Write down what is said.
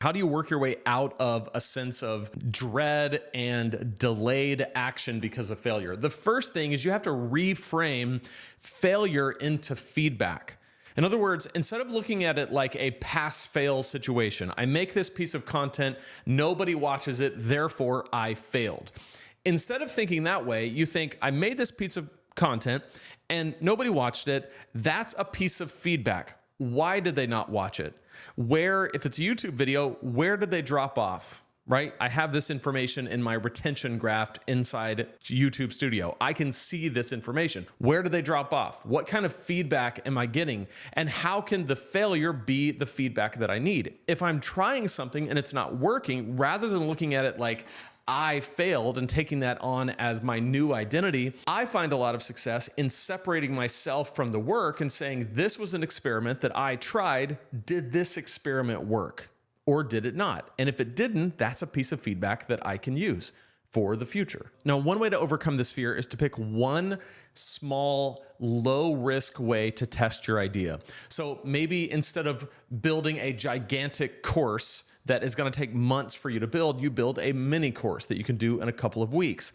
How do you work your way out of a sense of dread and delayed action because of failure? The first thing is you have to reframe failure into feedback. In other words, instead of looking at it like a pass fail situation, I make this piece of content, nobody watches it, therefore I failed. Instead of thinking that way, you think, I made this piece of content and nobody watched it. That's a piece of feedback. Why did they not watch it? Where, if it's a YouTube video, where did they drop off? Right? I have this information in my retention graph inside YouTube Studio. I can see this information. Where did they drop off? What kind of feedback am I getting? And how can the failure be the feedback that I need? If I'm trying something and it's not working, rather than looking at it like I failed and taking that on as my new identity, I find a lot of success in separating myself from the work and saying, this was an experiment that I tried. Did this experiment work? Or did it not? And if it didn't, that's a piece of feedback that I can use for the future. Now, one way to overcome this fear is to pick one small, low risk way to test your idea. So maybe instead of building a gigantic course that is going to take months for you to build, you build a mini course that you can do in a couple of weeks.